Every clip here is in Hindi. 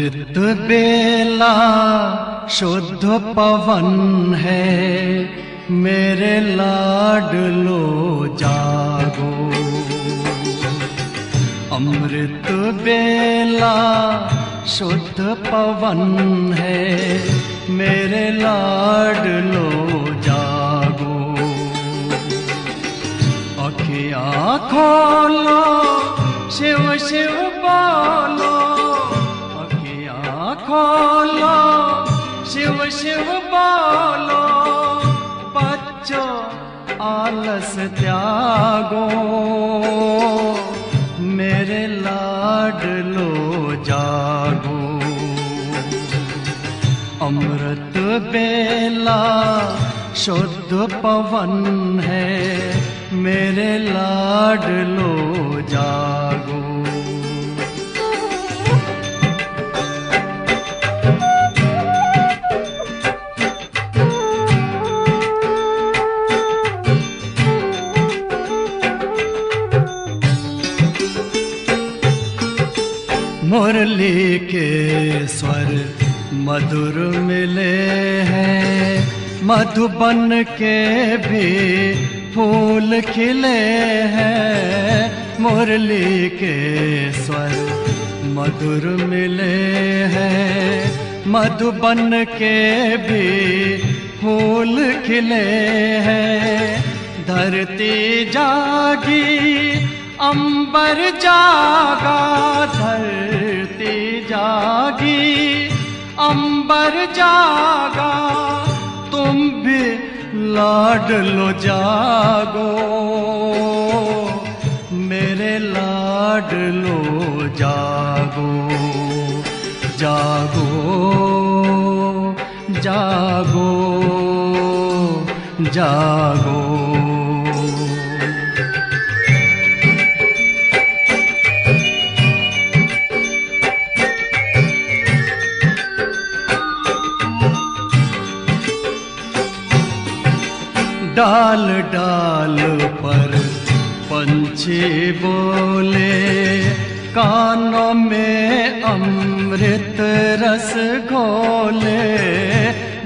अमृत बेला शुद्ध पवन है, मेरे लाडलो जागो। अमृत बेला शुद्ध पवन है, मेरे लाडलो जागो। अखियाँ खोलो, शिव शिव बोलो, अखियाँ खोलो, शिव शिव बोलो। बच्चों आलस त्यागो, मेरे लाडलो जागो। अमृत बेला शुद्ध पवन है, मेरे लाडलो जागो। मुरली के स्वर मधुर मिले हैं, मधुबन के भी फूल खिले हैं। मुरली के स्वर मधुर मिले हैं, मधुबन के भी फूल खिले हैं। धरती जागी, अंबर जागा, धरती जागी, अंबर जागा। तुम भी लाडलो जागो, मेरे लाडलो जागो। जागो जागो जागो। डाल डाल पर पंछी बोले, कानों में अमृत रस घोले।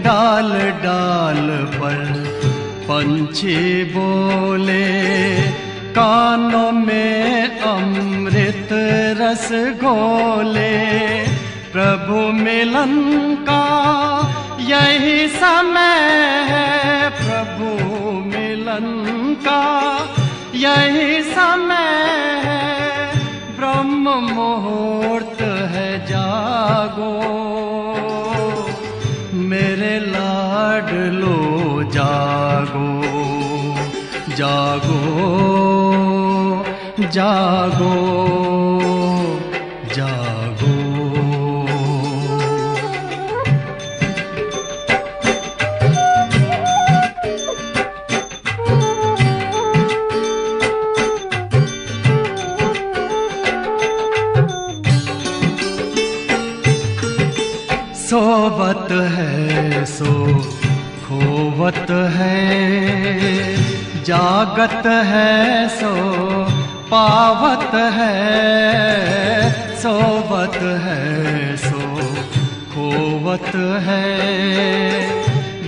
डाल डाल पर पंछी बोले, कानों में अमृत रस घोले। प्रभु मिलन का यही समय है, प्रभु मिलन का यही समय है। ब्रह्म मुहूर्त है, जागो, मेरे लाडलो जागो। जागो जागो जागो। सोवत है सो खोवत है, जागत है सो पावत है। सोवत है सो खोवत है,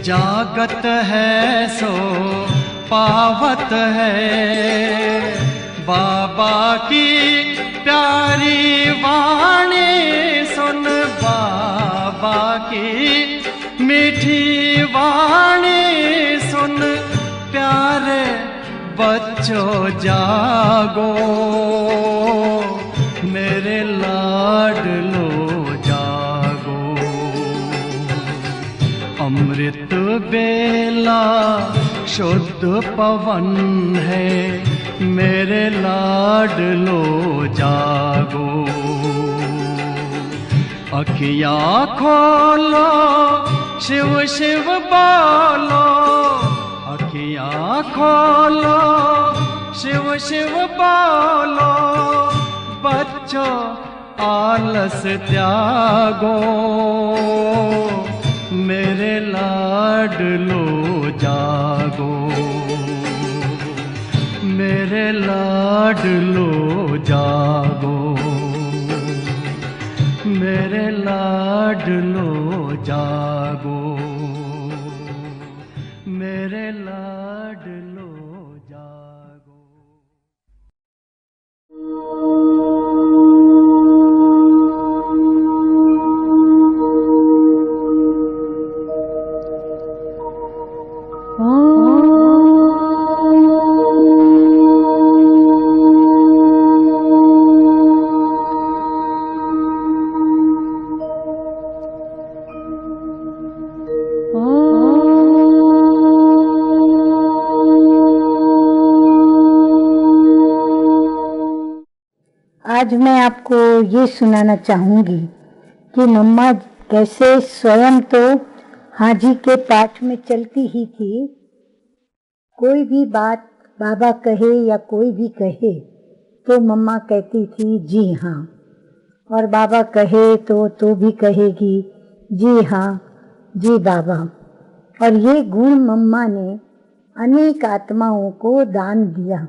जागत है सो पावत है। बाबा की प्यारी वाणी सुन, बाबा की मीठी वाणी सुन। प्यारे बच्चों जागो, मेरे लाडलो जागो। अमृत बेला शुद्ध पवन है, मेरे लाडलो जागो। अखियाँ खोलो, शिव शिव बोलो, अखियाँ खोलो, शिव शिव बोलो। बच्चों आलस त्यागो, मेरे लाडलो जागो। मेरे लाडलो जागो, मेरे लाडलो आज मैं आपको ये सुनाना चाहूँगी कि मम्मा कैसे स्वयं तो हाजी के पाठ में चलती ही थी। कोई भी बात बाबा कहे या कोई भी कहे तो मम्मा कहती थी जी हाँ, और बाबा कहे तो भी कहेगी जी हाँ जी बाबा। और ये गुण मम्मा ने अनेक आत्माओं को दान दिया।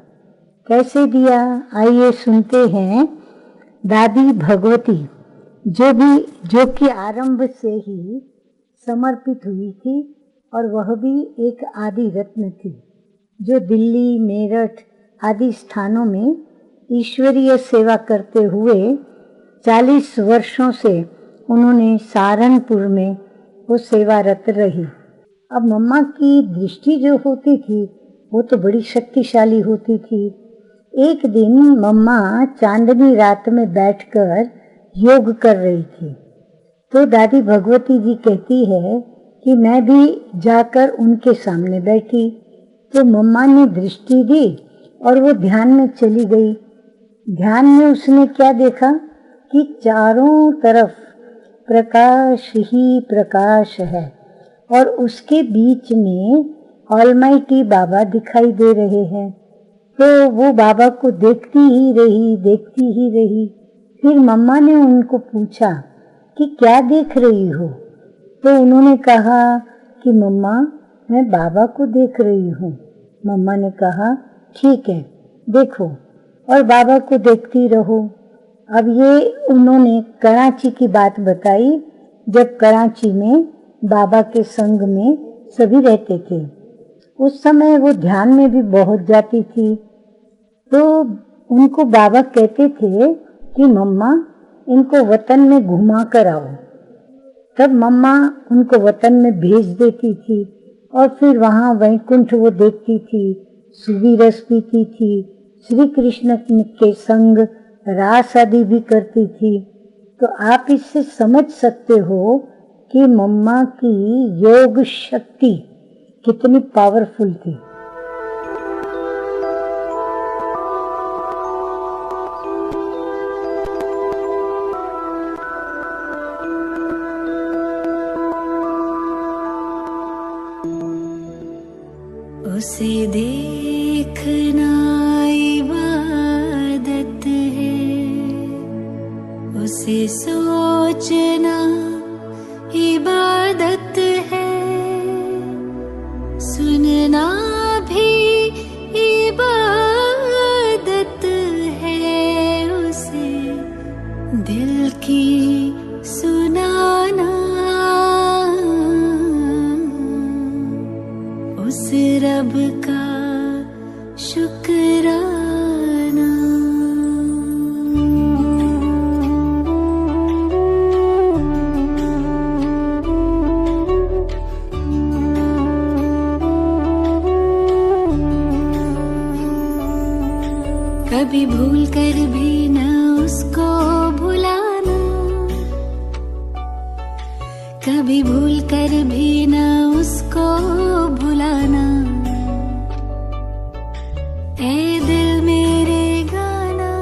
कैसे दिया, आइए सुनते हैं। दादी भगवती जो कि आरंभ से ही समर्पित हुई थी, और वह भी एक आदि रत्न थी, जो दिल्ली, मेरठ आदि स्थानों में ईश्वरीय सेवा करते हुए 40 वर्षों से उन्होंने सहारनपुर में वो सेवारत रही। अब मम्मा की दृष्टि जो होती थी वो तो बड़ी शक्तिशाली होती थी। एक दिन मम्मा चांदनी रात में बैठकर योग कर रही थी, तो दादी भगवती जी कहती है कि मैं भी जाकर उनके सामने बैठी। तो मम्मा ने दृष्टि दी और वो ध्यान में चली गई। ध्यान में उसने क्या देखा कि चारों तरफ प्रकाश ही प्रकाश है, और उसके बीच में ऑलमाइटी बाबा दिखाई दे रहे हैं। तो वो बाबा को देखती ही रही। फिर मम्मा ने उनको पूछा कि क्या देख रही हो? तो उन्होंने कहा कि मम्मा मैं बाबा को देख रही हूँ। मम्मा ने कहा ठीक है देखो, और बाबा को देखती रहो। अब ये उन्होंने कराची की बात बताई, जब कराची में बाबा के संग में सभी रहते थे। उस समय वो ध्यान में भी बहुत जाती थी। तो उनको बाबा कहते थे कि मम्मा इनको वतन में घुमा कर आओ। तब मम्मा उनको वतन में भेज देती थी, और फिर वहाँ वैकुंठ वो देखती थी, सुबी रस पीती थी, श्री कृष्ण के संग रास आदि भी करती थी। तो आप इससे समझ सकते हो कि मम्मा की योग शक्ति कितनी पावरफुल थी। उसे देखना इबादत है, उसे सोचना इबादत है, सुनना भी इबादत है, उसे दिल की सुनाना, उस रब का शुक्राना। कभी भूल कर भी न उसको भुलाना, कभी भूल कर भी न उसको भुलाना। ए दिल मेरे गाना,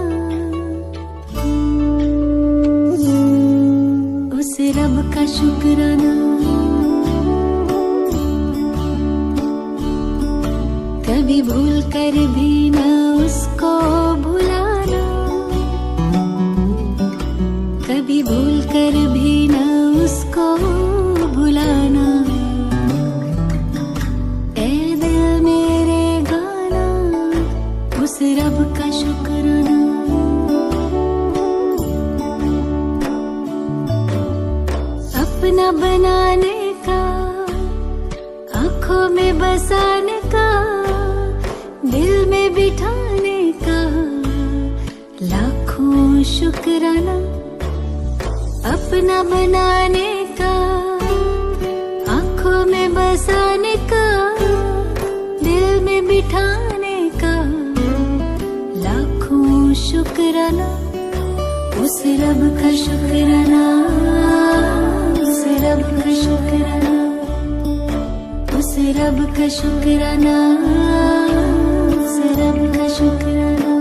उस रब का शुक्राना। कभी भूल कर भी न उसको भुलाना, कभी भूल कर भी न उसको भुलाना। ए दिल मेरे गाना, उस रब का शुक्राना। अपना बनाने का, आँखों में बसाने का, दिल में बिठाने का लाखों शुक्राना। अपना बनाने का, आँखों में बसाने का, दिल में बिठाने का लाखों शुक्राना। उस रब का शुक्राना, उस रब का शुक्राना, उस रब का शुक्राना, उस रब का शुक्राना।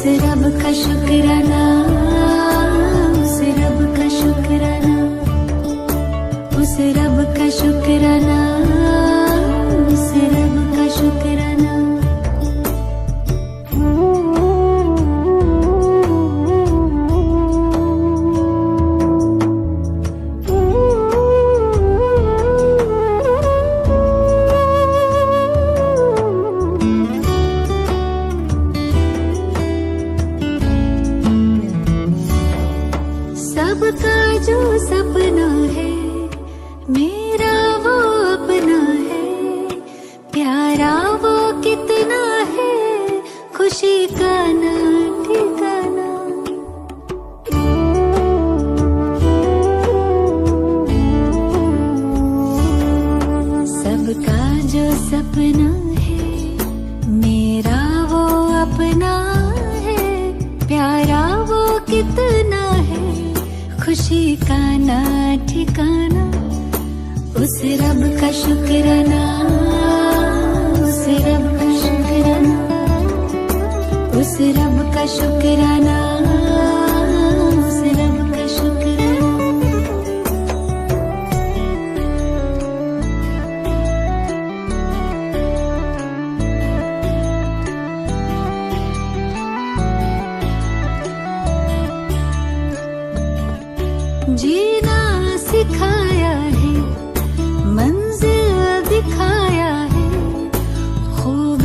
रब का शुक्राना, उस रब का शुक्राना, उस रब का शुक्राना, उस रब का शुक्राना। सबका जो सपना है मेरा वो अपना है, प्यारा वो कितना है, खुशी का ना ठिकाना। सबका जो सपना है मेरा वो अपना है, प्यारा वो कितना है, खुशी का ना ठिकाना। उस रब का शुक्राना, उस रब का शुक्राना, उस रब का शुक्राना, उस रब का शुक्राना। जीना सिखाया है, मंजिल दिखाया है, खूब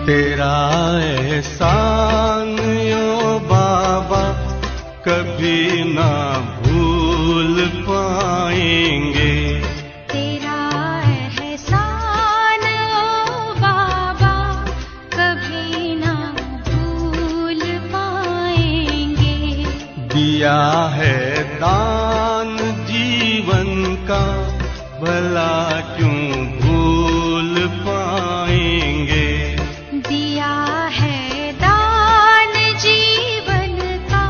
तेरा एहसान ओ बाबा कभी ना भूल पाएंगे। तेरा एहसान ओ बाबा कभी ना भूल पाएंगे। दिया है दान जीवन का भला क्यों भूल पाएंगे। दिया है दान जीवन का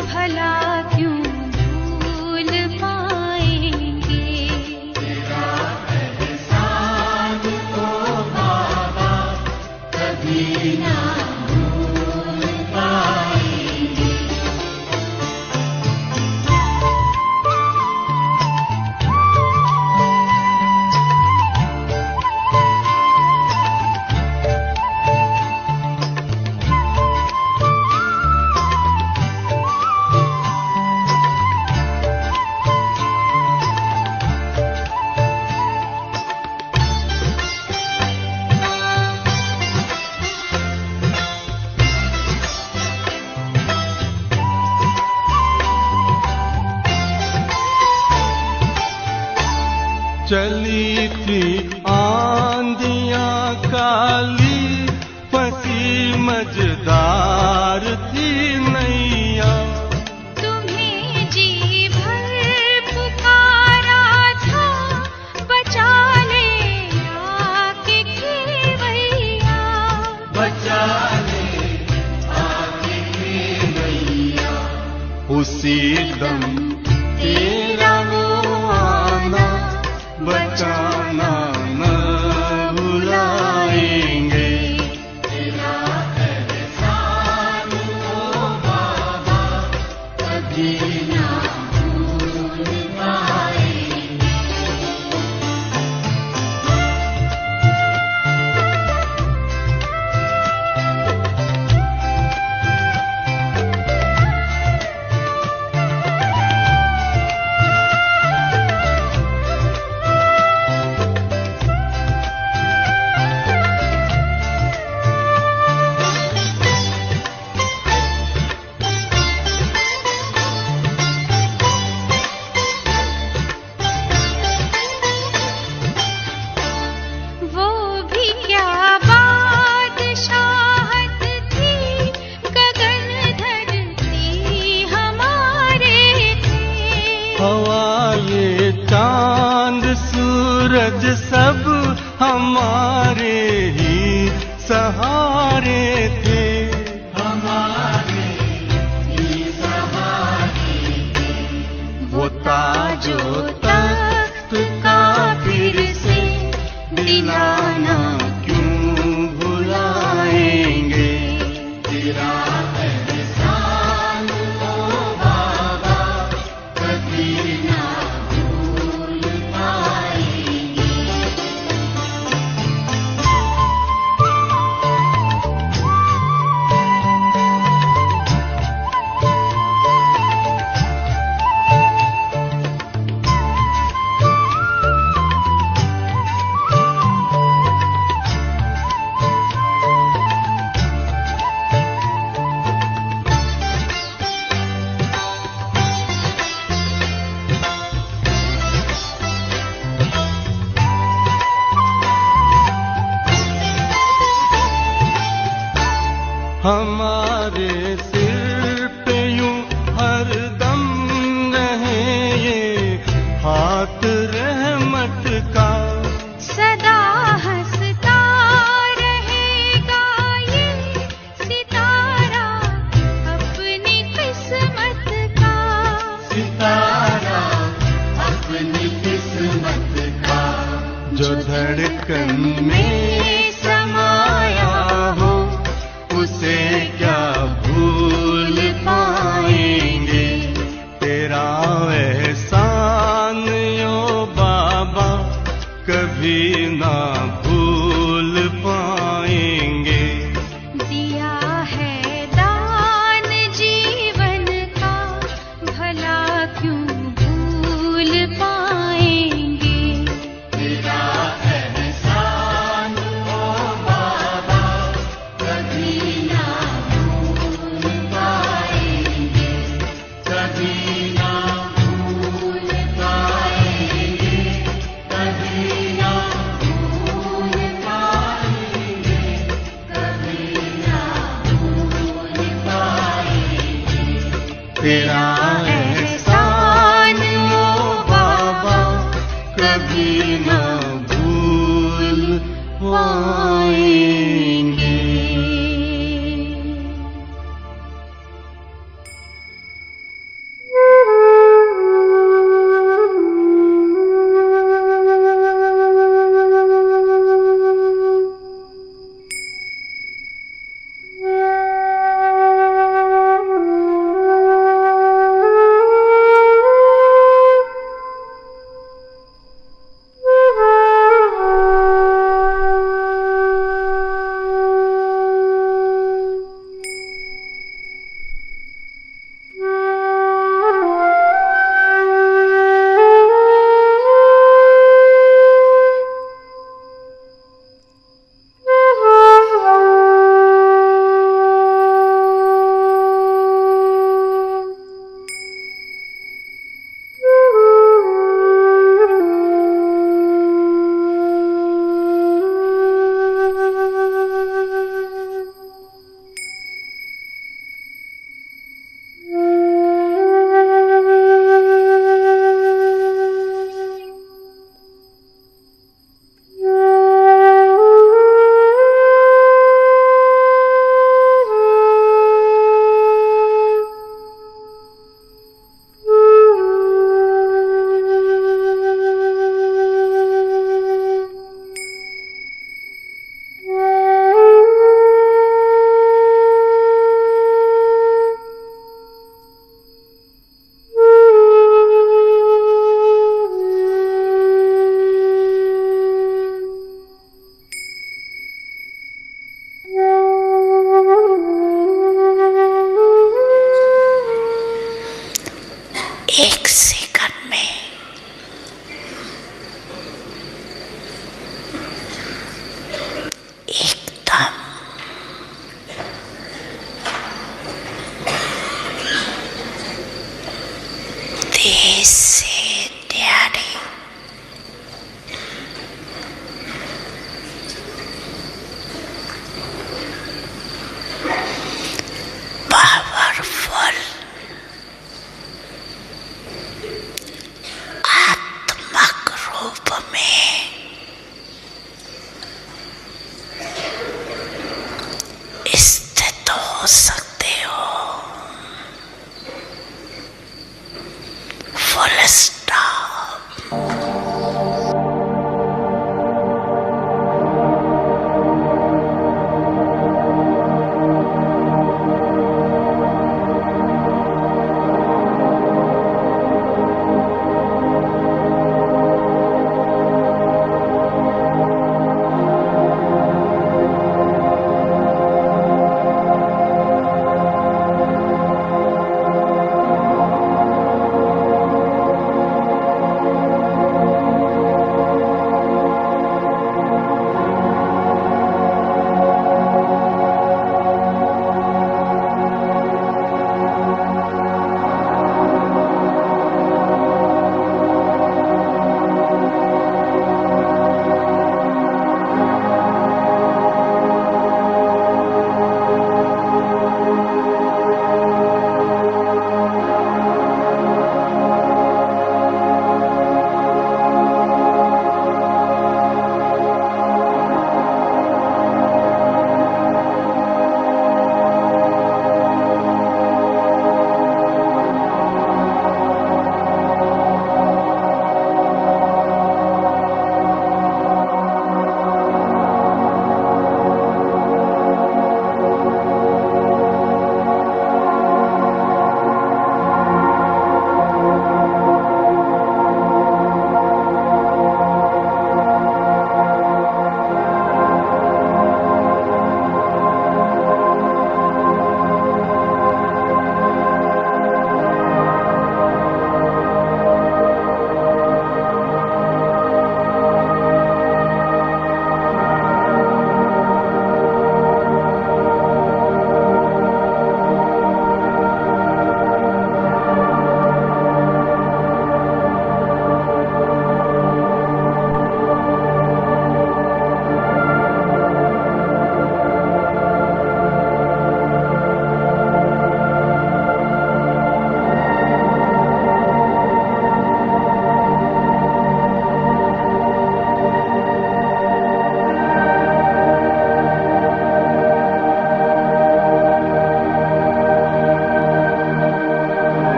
भला क्यों भूल पाएंगे। तेरा एहसान ओ बाबा कभी ना भूल पाएंगे। चली थी आंधियां काली फंसी मझदार थी नैया। तुम्हें जी भर पुकारा था बचा ले आके खेवैया। बचा ले आके खेवैया। उसी दम तेरा वो आना बचाना न भुलाएंगे। तेरा एहसान ओ बाबा कभी ना भूल पाएंगे। वो भी क्या बादशाहत थी गगन धरती हमारे थे। हवा ये चांद सूरज सब हमारे ही सहारे थे। हमारे ही सहारे थे। वो ताजो तख्त का फिर से दिलाना क्यों भुलाएंगे। तेरा एहसान ओ बाबा कभी ना भूल पाएंगे। हमारे सिर पे यूं हरदम रहे ये हाथ रहमत का। सदा हंसता रहेगा ये सितारा अपनी किस्मत का। सितारा अपनी किस्मत का। जो धड़कन में समाया हो उसे क्या भूल तेरा एहसान ओ बाबा कभी ना भूल पाएंगे।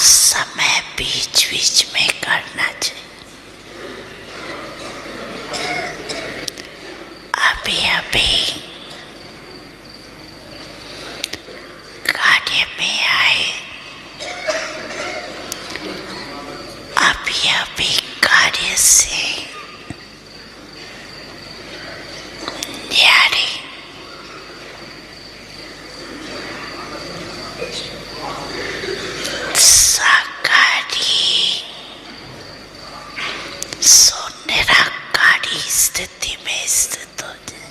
समय बीच बीच में करना चाहिए। अभी अभी कार्य में आए, अभी अभी कार्य से न्यारे साकारी सो निराकारी स्थिति में स्थित हो जाए।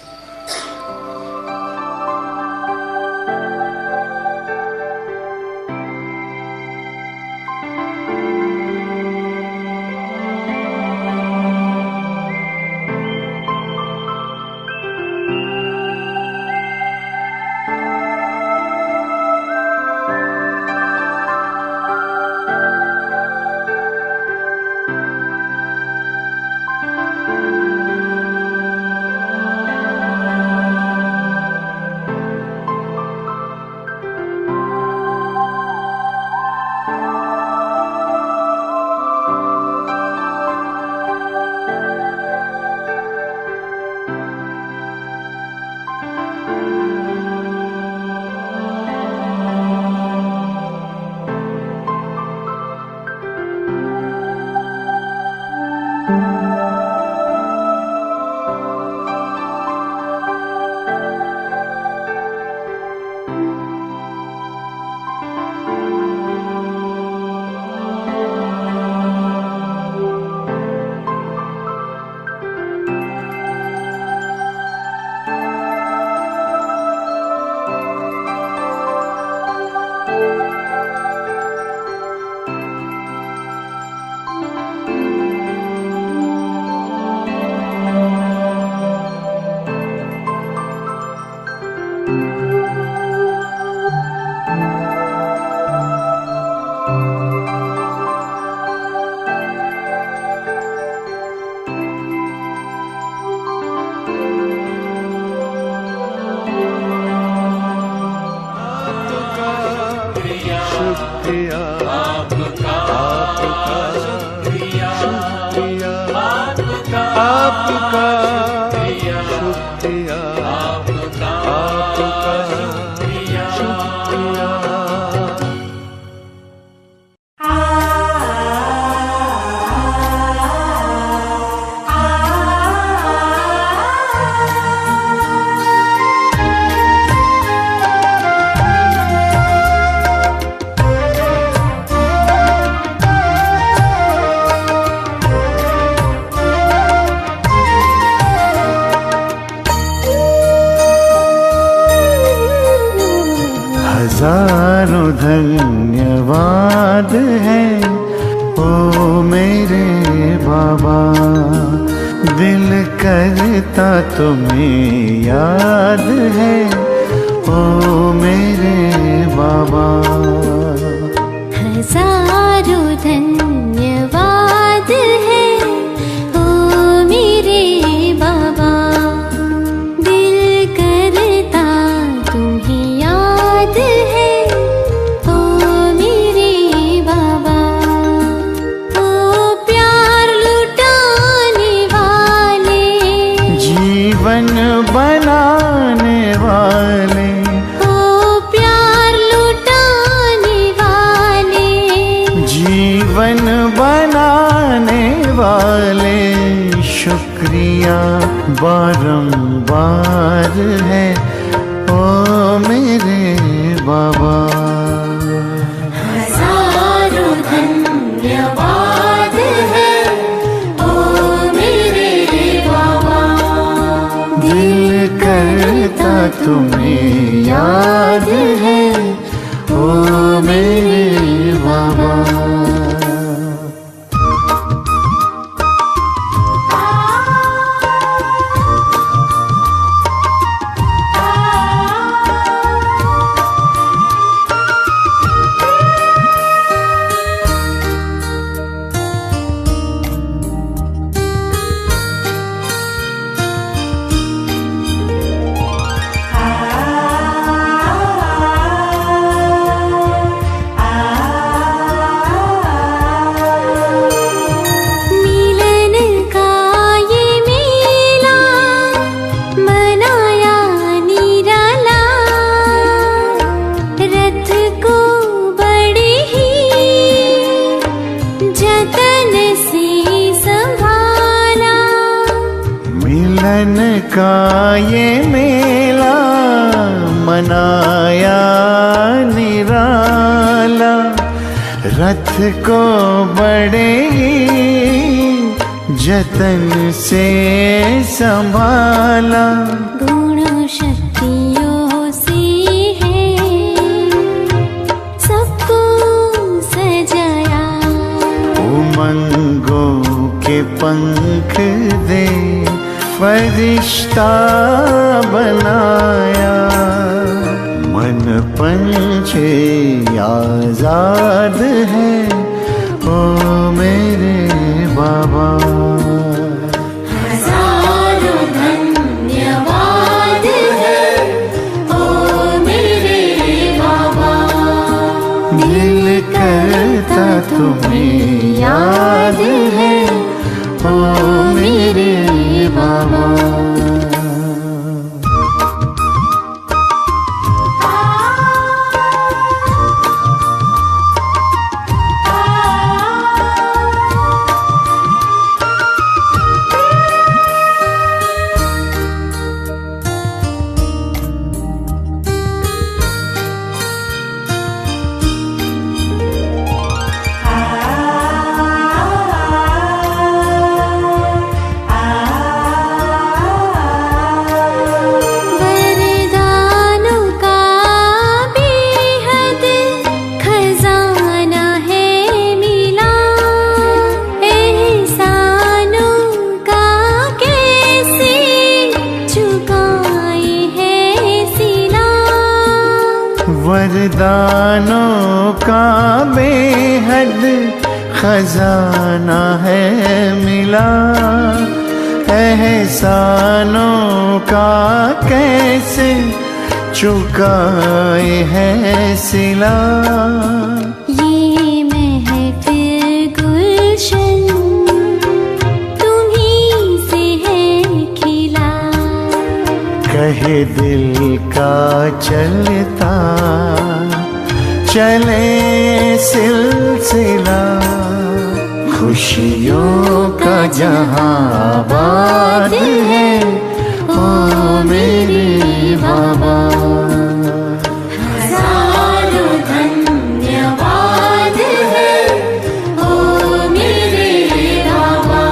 शुक्रिया आपका, आपका शुक्रिया, शुक्रिया आपका, शुक्रिया आपका, आपका शुक्रिया। हजारों धन्यवाद है ओ मेरे बाबा, दिल करता तुम्हें याद है ओ मेरे बाबा। हजारों धन्यवाद है ओ मेरे बाबा, दिल करता तुम्हें याद है ओ मेरे बाबा। ओ प्यार लुटाने वाले, जीवन बनाने वाले, ओ प्यार लुटाने वाले, जीवन बनाने वाले, शुक्रिया बारंबार है ओ मेरे बाबा। हजारों धन्यवाद है ओ मेरे बाबा, दिल करता तुम्हें याद है ओ मेरे बाबा। का ये मेला मनाया निराला, रथ को बड़े जतन से संभाला। गुण शक्तियों से है सबको सजाया, उमंगों के पंख दे फरिश्ता बनाया। मन पंछी आजाद है ओ मेरे बाबा। हजारों धन्यवाद है ओ मेरे बाबा। दिल करता तुम्हें याद है ओ मेरे बाबा। वरदानों का बेहद खजाना है मिला, एहसानों का कैसे चुकाए है सिला। ये महफिल गुलशन तुम्हीं से है खिला, कहे दिल का चलता चले सिलसिला। खुशियों का जहां आबाद है ओ मेरे बाबा। हजारों धन्यवाद है ओ मेरे बाबा।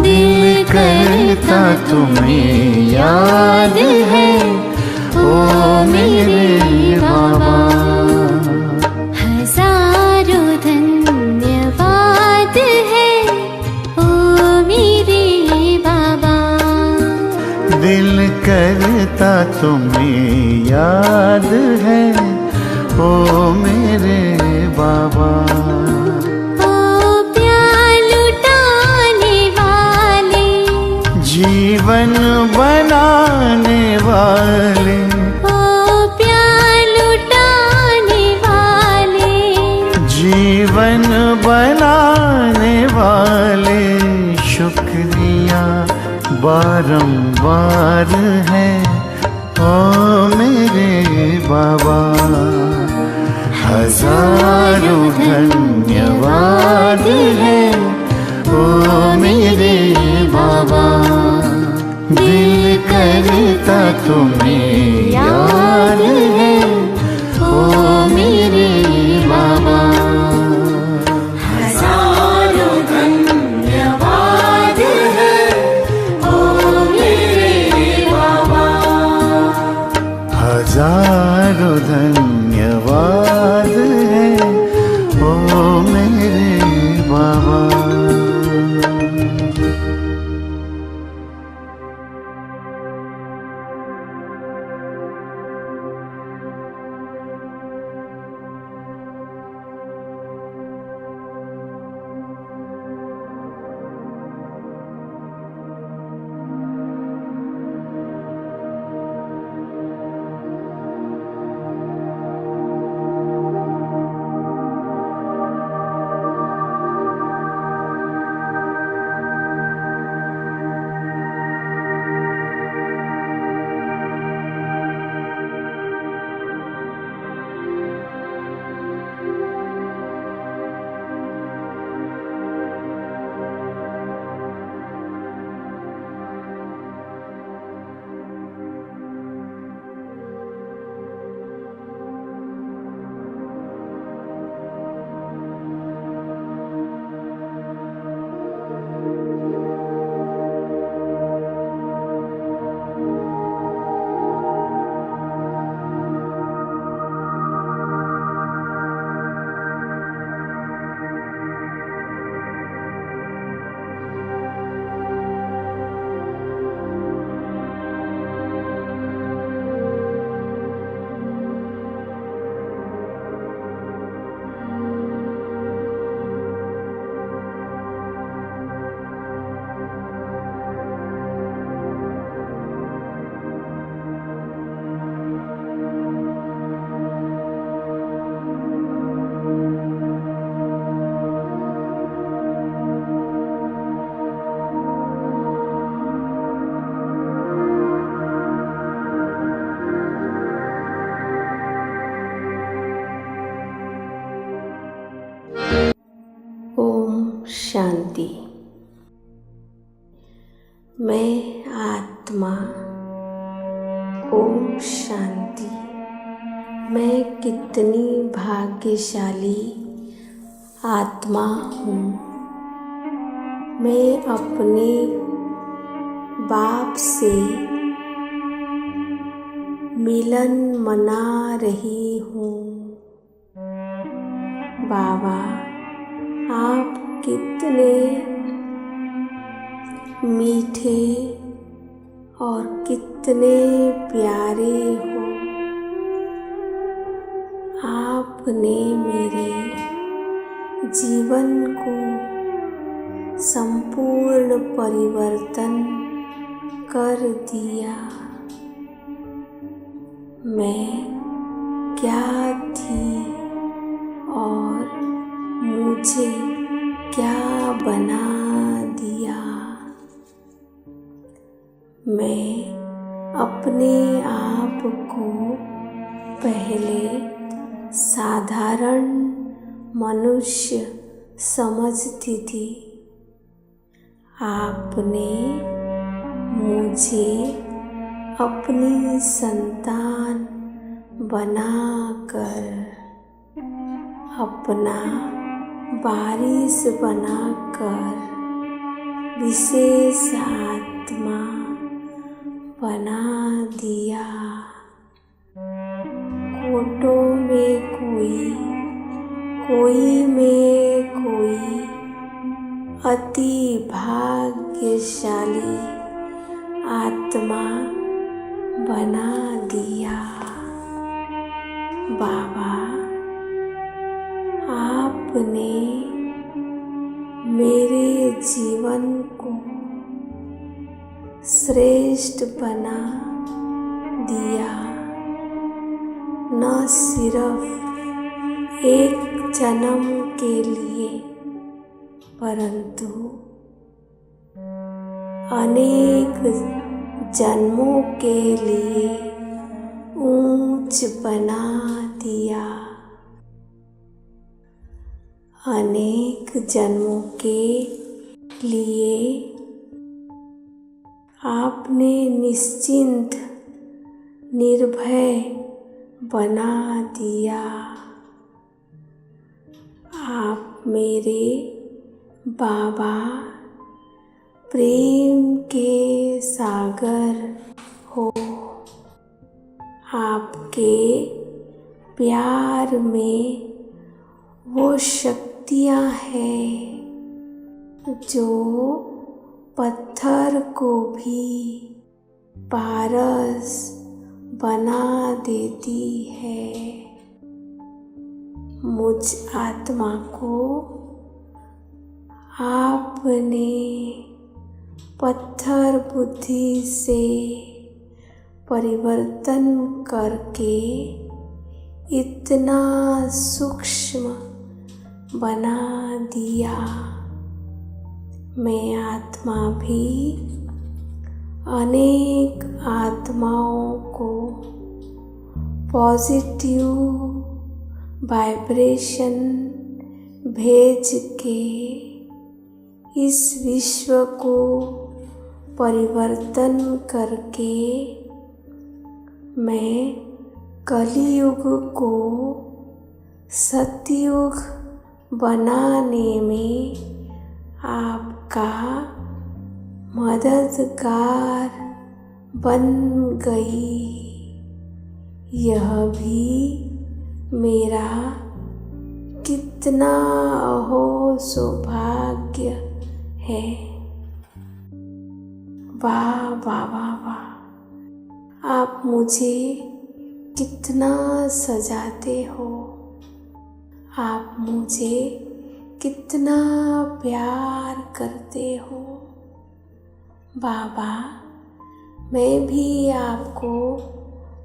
दिल करता तुम्हें याद है ओ मेरे बाबा। हजारों धन्यवाद है ओ मेरे बाबा। दिल करता तुम्हें याद है ओ मेरे बाबा। ओ प्यार लुटाने वाले, जीवन बनाने वाले, ओ प्यार लुटाने वाले, जीवन बनाने वाले। शुक्रिया बारंबार है ओ मेरे बाबा। हजारों धन्यवाद है ओ मेरे बाबा। दिल करता तुम्हें याद है ओ मेरे बाबा। हजारों धन्यवाद है ओ मेरे बाबा। हजारों धन्यवाद है ओ मेरे बाबा। मैं आत्मा। ओम शांति। मैं कितनी भाग्यशाली आत्मा हूँ। मैं अपने बाप से मिलन मना रही हूँ। बाबा, आप कितने मीठे और कितने प्यारे हो। आपने मेरे जीवन को संपूर्ण परिवर्तन कर दिया। मैं क्या थी और मुझे क्या बना दिया। मैं अपने आप को पहले साधारण मनुष्य समझती थी। आपने मुझे अपनी संतान बनाकर अपना वारिस बनाकर विशेष आत्मा बना दिया। कोटों में कोई में कोई अति भाग्यशाली आत्मा बना दिया। बाबा, आपने मेरे जीवन को श्रेष्ठ बना दिया। न सिर्फ एक जन्म के लिए परंतु अनेक जन्मों के लिए ऊंच बना दिया। अनेक जन्मों के लिए आपने निश्चिंत निर्भय बना दिया। आप मेरे बाबा प्रेम के सागर हो। आपके प्यार में वो शक्तियाँ हैं जो पत्थर को भी पारस बना देती है। मुझ आत्मा को आपने पत्थर बुद्धि से परिवर्तन करके इतना सूक्ष्म बना दिया। मैं आत्मा भी अनेक आत्माओं को पॉजिटिव वाइब्रेशन भेज के इस विश्व को परिवर्तन करके मैं कलियुग को सतयुग बनाने में आपका मददगार बन गई। यह भी मेरा कितना अहो सौभाग्य है। वाह वाह वाह वाह, आप मुझे कितना सजाते हो। आप मुझे कितना प्यार करते हो। बाबा, मैं भी आपको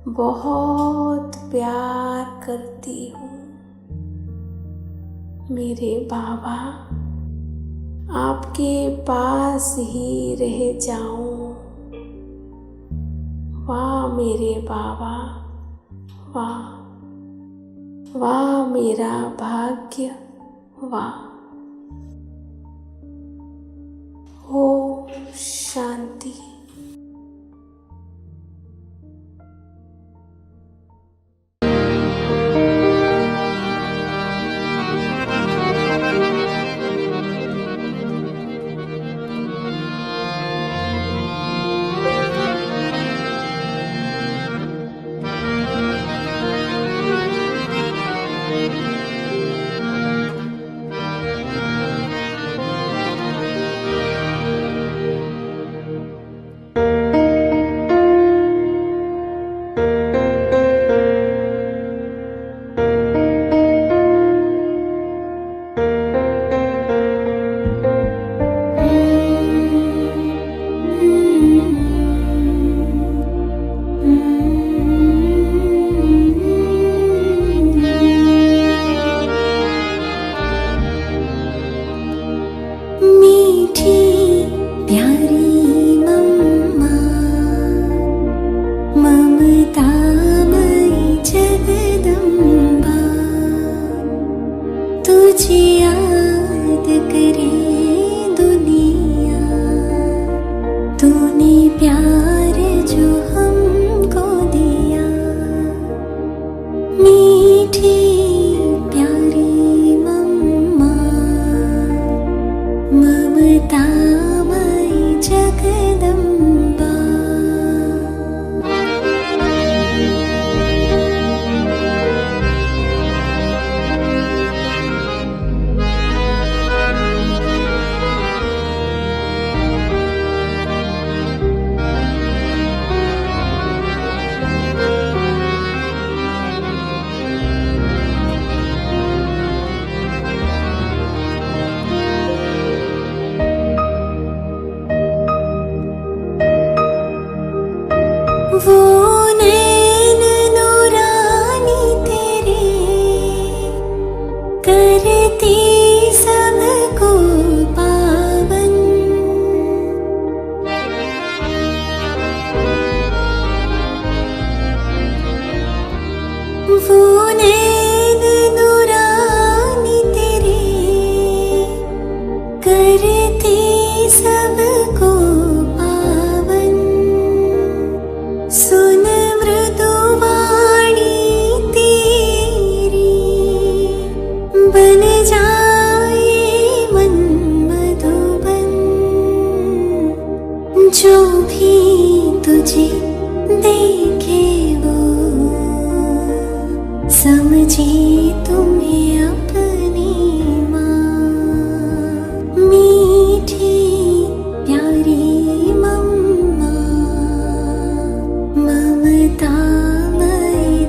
बहुत प्यार करती हूँ। मेरे बाबा, आपके पास ही रह जाऊं। वाह मेरे बाबा, वाह वाह मेरा भाग्य, वाह। ओम शांति। वो नैन नूरानी तेरे करती सबको पावन। वो नैन नूरानी तेरे करती सबको पावन। सुन मृदुवाणी तेरी बन जाए मन मधुबन। जो भी तुझे देखे वो समझे तुम्हें अपनी माँ। मीठी प्यारी मम्मा ममतामय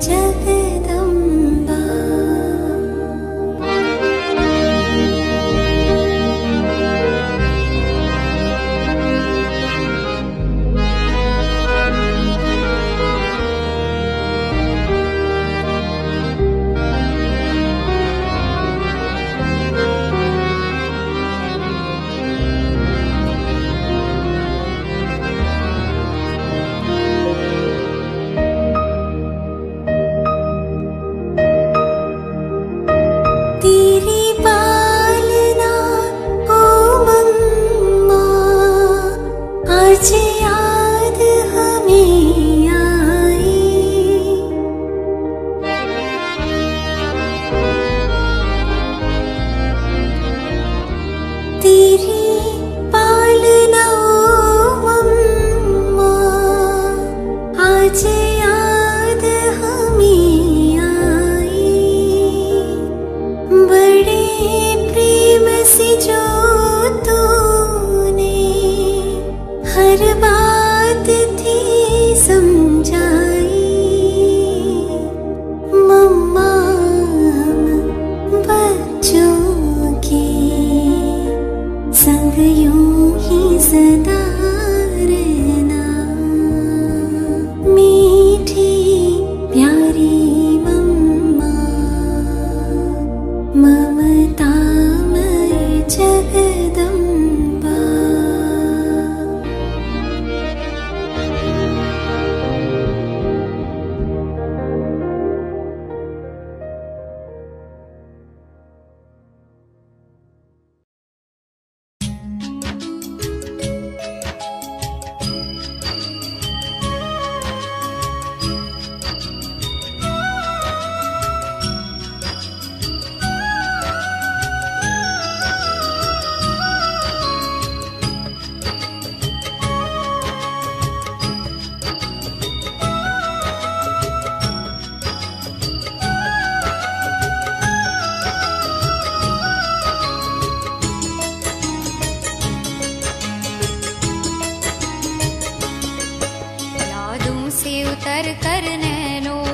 जगदम्बा। तेरी पालना ओ मम्मा आज याद हमें आई। तेरी पालना ओ मम्मा आज याद हमें आई। बड़े प्रेम से जो तूने हर बात थी समझाई। मम्मा हम बच्चों के संग यूं ही सदा रहना। मीठी प्यारी मम्मा ममतामय जगदम्बा। यादों से उतर कर नैनों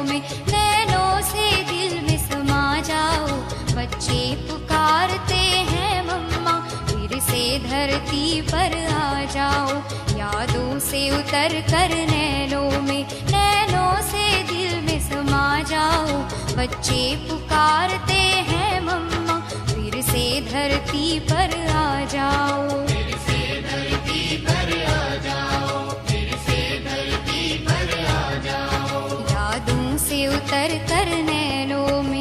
से दिल में समा जाओ। बच्चे पुकारते हैं मम्मा फिर से धरती पर आ जाओ। यादों से उतर कर नैनों से दिल में समा जाओ। बच्चे पुकारते हैं मम्मा फिर से धरती पर आ जाओ। फिर से धरती पर आ जाओ। फिर से धरती पर आ जाओ। यादों से उतर कर नैनों में।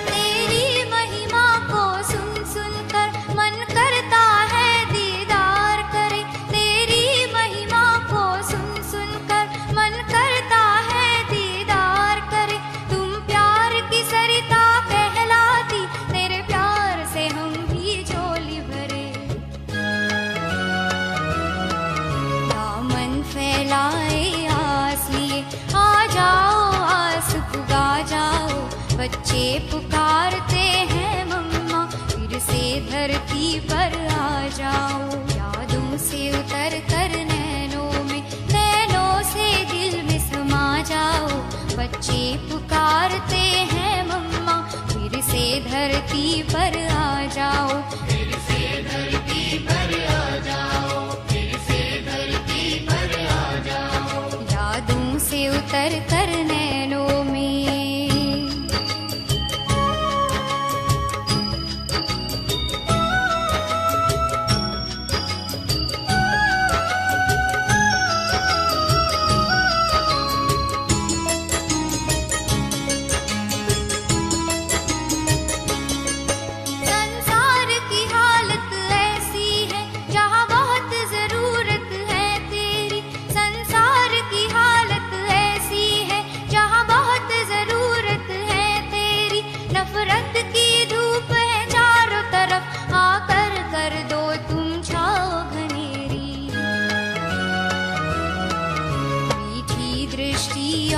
तेरी महिमा को सुन सुन कर मन करता है दीदार करे। तेरी महिमा को सुन सुन कर मन करता है दीदार करे। तुम प्यार की सरिता कहलाती तेरे प्यार से हम भी झोली भरे। दामन फैलाए आस लिए आ जाओ आस पुगा जाओ। बच्चे पुकारते हैं मम्मा फिर से धरती पर आ जाओ। यादों से उतर कर नैनों से दिल में समा जाओ। बच्चे पुकार पुकारते हैं मम्मा, फिर से धरती पर आ जाओ, फिर से धरती पर आ जाओ, फिर से धरती पर आ जाओ, यादों से उतर कर नैनों में।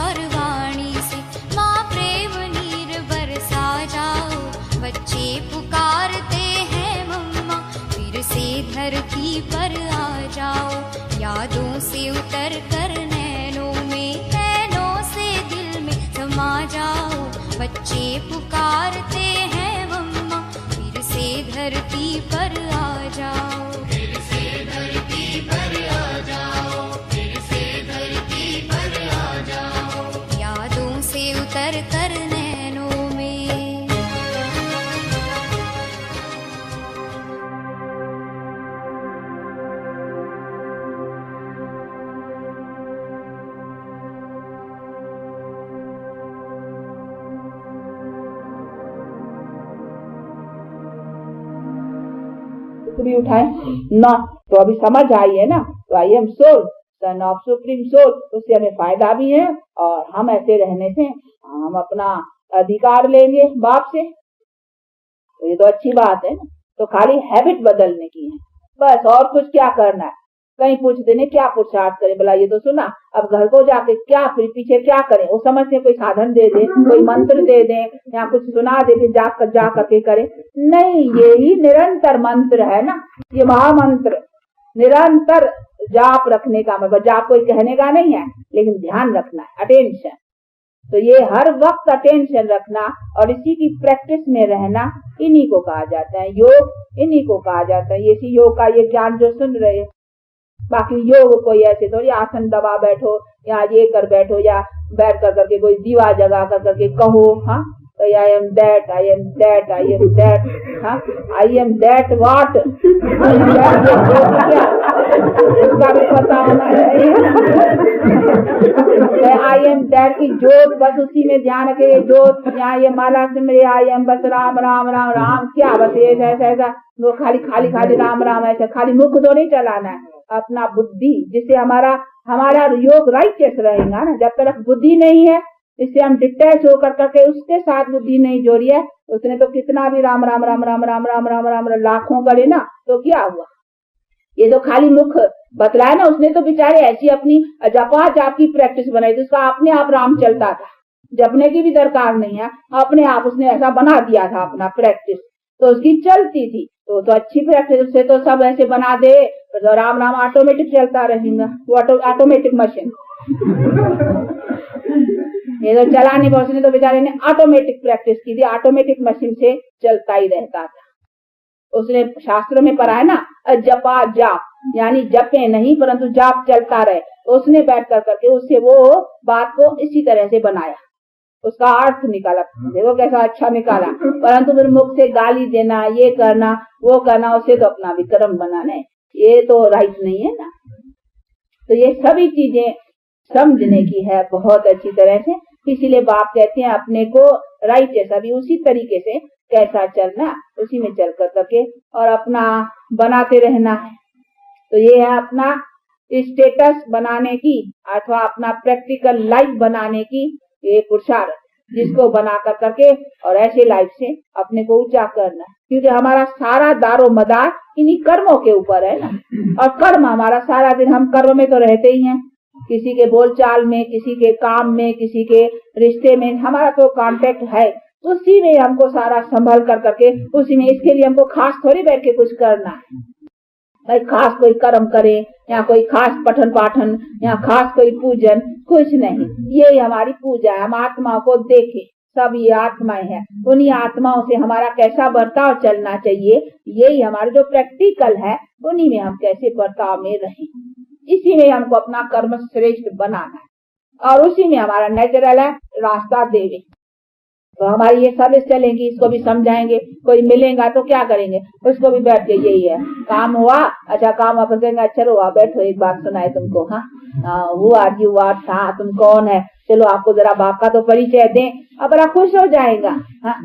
और वाणी से माँ प्रेम नीर बरसा जाओ, बच्चे पुकारते हैं मम्मा, फिर से धरती पर आ जाओ, यादों से उतर कर नैनों में, नैनों से दिल में समा जाओ, बच्चे पुकारते हैं मम्मा, फिर से धरती पर आ जाओ, फिर से धरती पर आ जाओ, फिर से धरती पर आ जाओ, यादों से उतर कर नैनों में। भी उठाए ना, तो अभी समझ आई है ना, तो I am soul, son of supreme soul, उससे हमें फायदा भी है और हम ऐसे रहने से हम अपना अधिकार लेंगे बाप से, तो ये तो अच्छी बात है ना। तो खाली हैबिट बदलने की है बस, और कुछ क्या करना है। कहीं पूछते नहीं क्या पुरुषार्थ करें, बोला ये तो सुना, अब घर को जाके क्या फिर पीछे क्या करें, वो समझते कोई साधन दे दे, कोई मंत्र दे दे या कुछ सुना दे के जा करके करें, नहीं, यही निरंतर मंत्र है ना, ये महामंत्र निरंतर जाप रखने का, मतलब जाप कोई कहने का नहीं है, लेकिन ध्यान रखना है, अटेंशन। तो ये हर वक्त अटेंशन रखना और इसी की प्रैक्टिस में रहना, इन्हीं को कहा जाता है योग, इन्हीं को कहा जाता है। इसी योग का ये ज्ञान जो सुन रहे हैं, बाकी योग कोई ऐसे थोड़ी आसन दबा बैठो या ये कर बैठो या बैठ कर करके कोई दीवा जगा कर करके कहो, हाँ, तो I M that, I am that, I am that, हाँ, आई एम दैट व्हाट, उसका भी पता होना चाहिए। आई एम दैट की जोत, बस उसी में ध्यान रखे, जोत, यहाँ ये माला से मेरे आई एम, बस राम राम राम राम, क्या बस ये ऐसा ऐसा वो खाली खाली खाली राम राम, ऐसा खाली मुख तो नहीं चलाना है, अपना बुद्धि, जिससे हमारा योग राइटियस रहेगा ना। जब तक बुद्धि नहीं है, इससे हम डिटैच होकर करके उसके साथ बुद्धि नहीं जोड़ी है, उसने तो कितना भी राम राम राम राम राम राम राम राम लाखों करे ना, तो क्या हुआ, ये तो खाली मुख बतलाया ना। उसने तो बेचारे ऐसी अपनी जपा जाप की प्रैक्टिस बनाई थी, उसका अपने आप राम चलता था, जपने की भी दरकार नहीं है, अपने आप उसने ऐसा बना दिया था अपना प्रैक्टिस, तो उसकी चलती थी। तो अच्छी प्रैक्टिस, उससे तो सब ऐसे बना दे तो राम राम ऑटोमेटिक चलता रहेगा, वो ऑटोमेटिक मशीन। ये तो चलाने पर उसने तो बेचारे ने ऑटोमेटिक प्रैक्टिस की थी, ऑटोमेटिक मशीन से चलता ही रहता था। उसने शास्त्रों में पढ़ा है ना, जपा जाप, यानी जपे नहीं परंतु जाप चलता रहे। तो उसने बैठ कर करके उससे वो बात को इसी तरह से बनाया, उसका अर्थ निकाला, देखो कैसा अच्छा निकाला। परंतु फिर मुख से गाली देना, ये करना वो करना, उससे तो अपना विक्रम बनाना है, ये तो राइट नहीं है ना। तो ये सभी चीजें समझने की है बहुत अच्छी तरह से, इसीलिए बाप कहते हैं अपने को राइट है सभी उसी तरीके से कैसा चलना, उसी में चल कर करके और अपना बनाते रहना है। तो ये है अपना स्टेटस बनाने की अथवा अपना प्रैक्टिकल लाइफ बनाने की ये पुरुषार्थ, जिसको बना कर करके और ऐसे लाइफ से अपने को ऊंचा करना, क्योंकि हमारा सारा दारो मदार इन्हीं कर्मों के ऊपर है ना। और कर्म हमारा सारा दिन, हम कर्म में तो रहते ही हैं, किसी के बोलचाल में, किसी के काम में, किसी के रिश्ते में हमारा तो कांटेक्ट है, उसी में हमको सारा संभल कर करके उसी में, इसके लिए हमको खास थोड़ी बैठ के कुछ करना है। भाई खास कोई कर्म करे या कोई खास पठन पाठन या खास कोई पूजन, कुछ नहीं। ये हमारी पूजा है। हम आत्मा को देखें, सब ये आत्माएं हैं, उन्हीं आत्माओं से हमारा कैसा बर्ताव चलना चाहिए, यही हमारा जो प्रैक्टिकल है, उन्हीं में हम कैसे बर्ताव में रहें, इसी में हमको अपना कर्म श्रेष्ठ बनाना है और उसी में हमारा नेचुरल है रास्ता देवे। तो हमारी ये सर्विस चलेंगी, इसको भी समझाएंगे। कोई मिलेगा तो क्या करेंगे, उसको भी बैठ के यही है, काम हुआ, अच्छा काम वापस कहेंगे, अच्छा हुआ, बैठो एक बात सुनाए तुमको। हाँ हुआ यू बात, हाँ तुम कौन है, चलो आपको जरा बाप का तो परिचय दें। अब बड़ा खुश हो जाएगा। हाँ,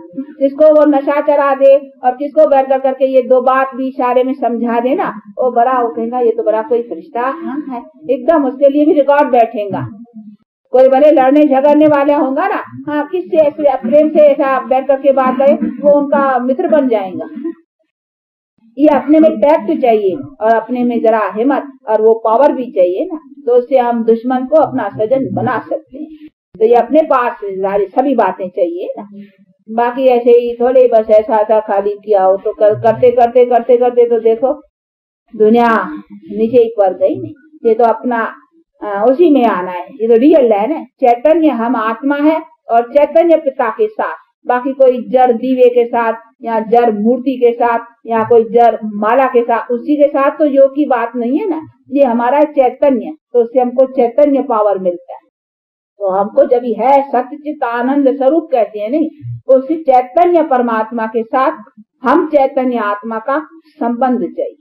जिसको वो नशा चढ़ा दे और किसको बैठ कर करके ये दो बात भी इशारे में समझा दे ना, वो बड़ा वो कहेगा ये तो बड़ा कोई फरिश्ता है, एकदम उसके लिए भी रिकॉर्ड बैठेगा। कोई बड़े लड़ने झगड़ने वाले होगा ना, हाँ किससे प्रेम से ऐसा बैठ करके बात करे, वो उनका मित्र बन जाएगा। ये अपने में टैक्ट चाहिए और अपने में जरा हिम्मत और वो पावर भी चाहिए ना, तो उससे हम दुश्मन को अपना सजन बना सकते हैं। तो ये अपने पास सभी बातें चाहिए ना, बाकी ऐसे ही थोड़े बस ऐसा था खाली किया हो तो करते करते करते करते तो देखो दुनिया नीचे ही पड़ गई। नहीं, ये तो अपना उसी में आना है। ये तो रियल है ना, चैतन्य हम आत्मा है और चैतन्य पिता के साथ, बाकी कोई जड़ दीवे के साथ या जड़ मूर्ति के साथ या कोई जड़ माला के साथ, उसी के साथ तो योग की बात नहीं है ना। ये हमारा चैतन्य, तो उससे हमको चैतन्य पावर मिलता है। तो हमको जब है सच्चित आनंद स्वरूप कहते हैं, नहीं उसी चैतन्य परमात्मा के साथ हम चैतन्य आत्मा का संबंध चाहिए।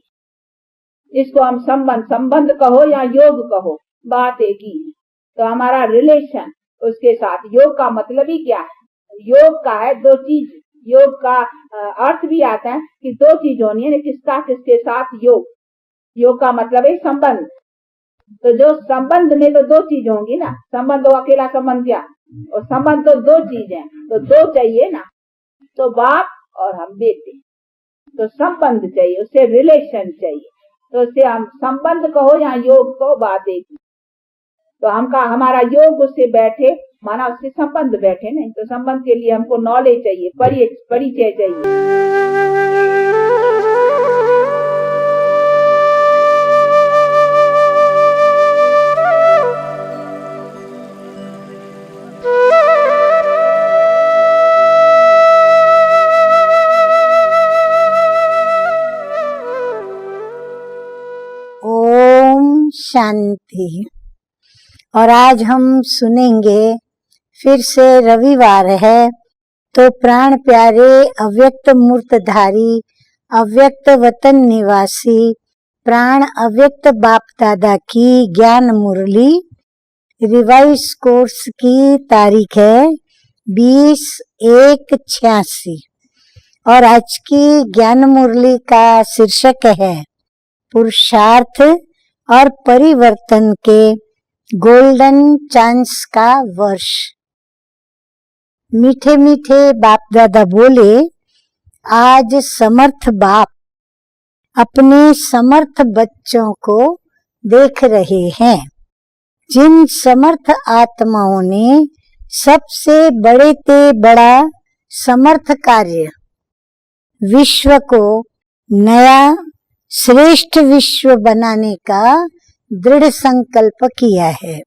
इसको हम संबंध कहो या योग कहो, बात एक ही है। तो हमारा रिलेशन उसके साथ, योग का मतलब ही क्या है, योग का है दो चीज। योग का अर्थ भी आता है कि दो चीज होनी है, किसका किसके साथ योग। योग का मतलब है संबंध। तो जो संबंध में तो दो चीज होंगी ना, संबंध हो अकेला संबंध क्या, और संबंध तो दो चीज है, तो दो चाहिए ना, तो बाप और हम बेटे, तो संबंध चाहिए, उससे रिलेशन चाहिए। तो उससे हम संबंध कहो या योग कहो, बात एक। तो हमारा योग उससे बैठे, माना उससे संबंध बैठे। नहीं तो संबंध के लिए हमको नॉलेज चाहिए, परिचय चाहिए। ओम शांति। और आज हम सुनेंगे, फिर से रविवार है तो प्राण प्यारे अव्यक्त मूर्तधारी अव्यक्त वतन निवासी प्राण अव्यक्त बाप दादा की ज्ञान मुरली रिवाइज कोर्स की तारीख है 20/1/86 और आज की ज्ञान मुरली का शीर्षक है पुरुषार्थ और परिवर्तन के गोल्डन चांस का वर्ष। मीठे मीठे बाप दादा बोले, आज समर्थ बाप अपने समर्थ बच्चों को देख रहे हैं, जिन समर्थ आत्माओं ने सबसे बड़े से बड़ा समर्थ कार्य विश्व को नया श्रेष्ठ विश्व बनाने का दृढ़ संकल्प किया है।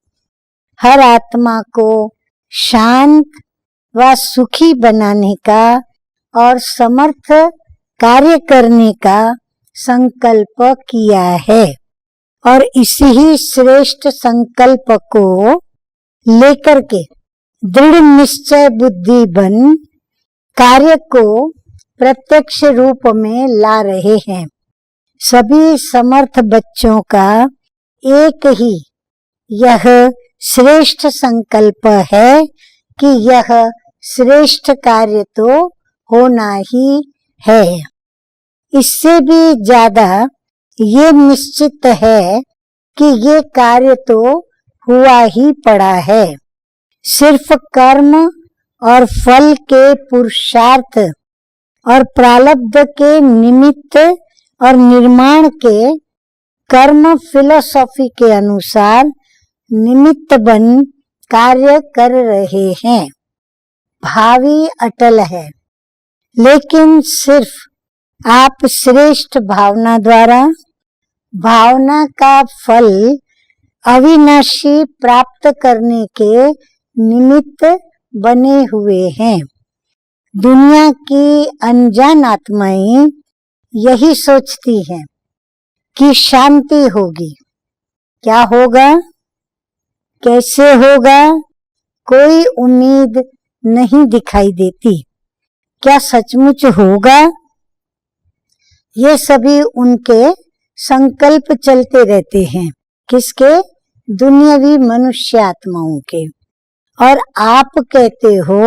हर आत्मा को शांत व सुखी बनाने का और समर्थ कार्य करने का संकल्प किया है और इसी ही श्रेष्ठ संकल्प को लेकर के दृढ़ निश्चय बुद्धि बन कार्य को प्रत्यक्ष रूप में ला रहे हैं। सभी समर्थ बच्चों का एक ही यह श्रेष्ठ संकल्प है कि यह श्रेष्ठ कार्य तो होना ही है। इससे भी ज्यादा ये निश्चित है कि ये कार्य तो हुआ ही पड़ा है। सिर्फ कर्म और फल के पुरुषार्थ और प्रारब्ध के निमित्त और निर्माण के कर्म फिलॉसफी के अनुसार निमित्त बन कार्य कर रहे हैं। भावी अटल है, लेकिन सिर्फ आप श्रेष्ठ भावना द्वारा भावना का फल अविनाशी प्राप्त करने के निमित्त बने हुए हैं। दुनिया की अनजान आत्माएं यही सोचती हैं कि शांति होगी। क्या होगा, कैसे होगा, कोई उम्मीद नहीं दिखाई देती। क्या सचमुच होगा? ये सभी उनके संकल्प चलते रहते हैं। किसके? दुनियावी मनुष्य आत्माओं के। और आप कहते हो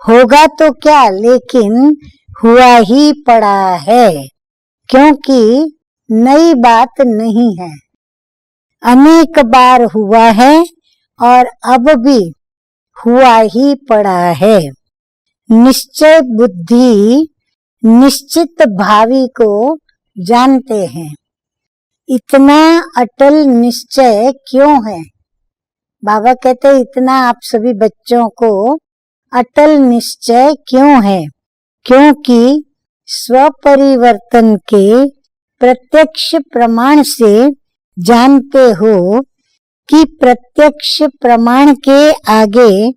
होगा तो क्या, लेकिन हुआ ही पड़ा है, क्योंकि नई बात नहीं है। अनेक बार हुआ है और अब भी हुआ ही पड़ा है। निश्चय बुद्धि निश्चित भावी को जानते हैं। इतना अटल निश्चय क्यों है? बाबा कहते हैं इतना आप सभी बच्चों को अटल निश्चय क्यों है? क्योंकि स्वपरिवर्तन के प्रत्यक्ष प्रमाण से जानते हो कि प्रत्यक्ष प्रमाण के आगे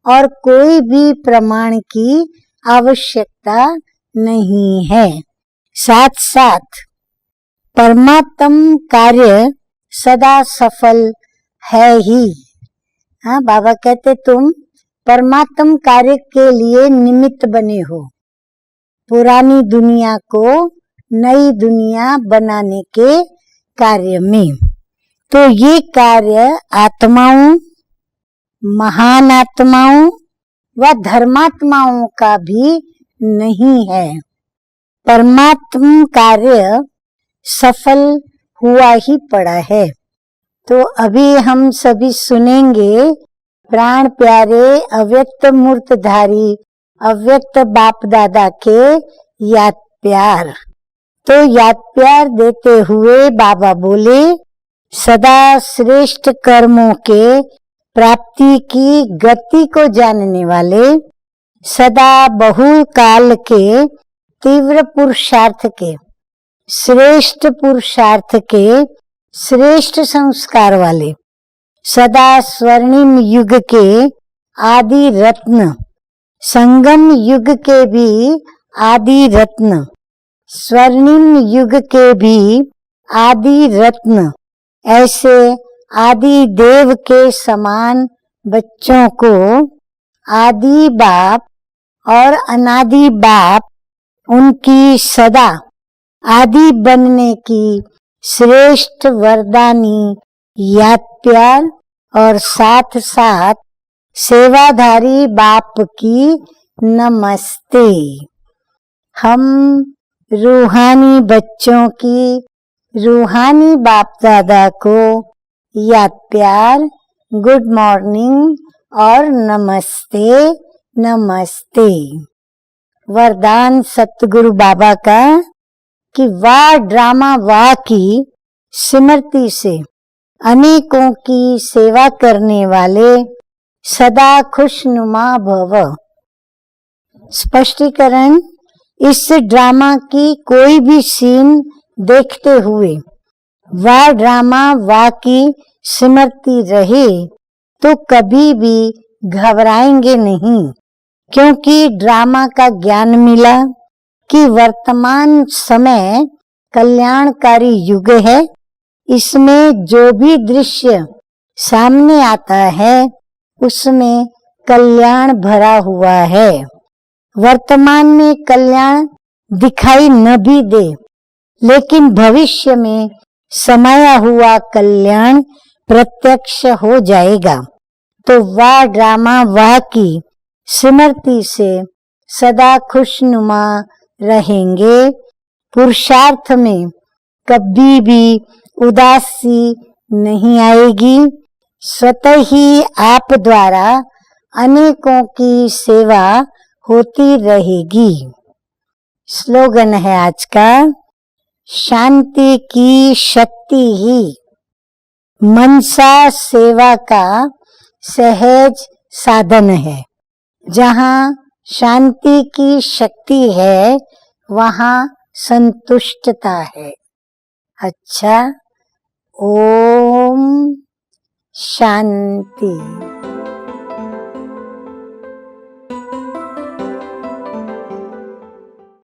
और कोई भी प्रमाण की आवश्यकता नहीं है। साथ साथ परमात्म कार्य सदा सफल है ही। हाँ, बाबा कहते तुम परमात्म कार्य के लिए निमित्त बने हो, पुरानी दुनिया को नई दुनिया बनाने के कार्य में। तो ये कार्य आत्माओं, महान आत्माओं व धर्मात्माओं का भी नहीं है। परमात्म कार्य सफल हुआ ही पड़ा है। तो अभी हम सभी सुनेंगे प्राण प्यारे अव्यक्त मूर्तधारी अव्यक्त बाप दादा के याद प्यार। तो याद प्यार देते हुए बाबा बोले, सदा श्रेष्ठ कर्मों के प्राप्ति की गति को जानने वाले, सदा बहुल काल के तीव्र पुरुषार्थ के, श्रेष्ठ पुरुषार्थ के श्रेष्ठ संस्कार वाले, सदा स्वर्णिम युग के आदि रत्न, संगम युग के भी आदि रत्न, स्वर्णिम युग के भी आदि रत्न, ऐसे आदि देव के समान बच्चों को आदि बाप और अनादि बाप उनकी सदा आदि बनने की श्रेष्ठ वरदानी याद प्यार और साथ साथ सेवाधारी बाप की नमस्ते। हम रूहानी बच्चों की रूहानी बाप दादा को याद प्यार, गुड मॉर्निंग और नमस्ते नमस्ते। वरदान सतगुरु बाबा का कि वाह ड्रामा वाह की स्मृति से अनेकों की सेवा करने वाले सदा खुशनुमा भव। स्पष्टीकरण, इस ड्रामा की कोई भी सीन देखते हुए वाह ड्रामा वाह की स्मृति रहे तो कभी भी घबराएंगे नहीं, क्योंकि ड्रामा का ज्ञान मिला कि वर्तमान समय कल्याणकारी युग है। इसमें जो भी दृश्य सामने आता है उसमें कल्याण भरा हुआ है। वर्तमान में कल्याण दिखाई न भी दे, लेकिन भविष्य में समाया हुआ कल्याण प्रत्यक्ष हो जाएगा। तो वाह ड्रामा वाह की स्मृति से सदा खुशनुमा रहेंगे। पुरुषार्थ में कभी भी उदासी नहीं आएगी। स्वतः ही आप द्वारा अनेकों की सेवा होती रहेगी। स्लोगन है आज का, शांति की शक्ति ही मनसा सेवा का सहज साधन है। जहाँ शांति की शक्ति है वहाँ संतुष्टता है। अच्छा, ओम शांति।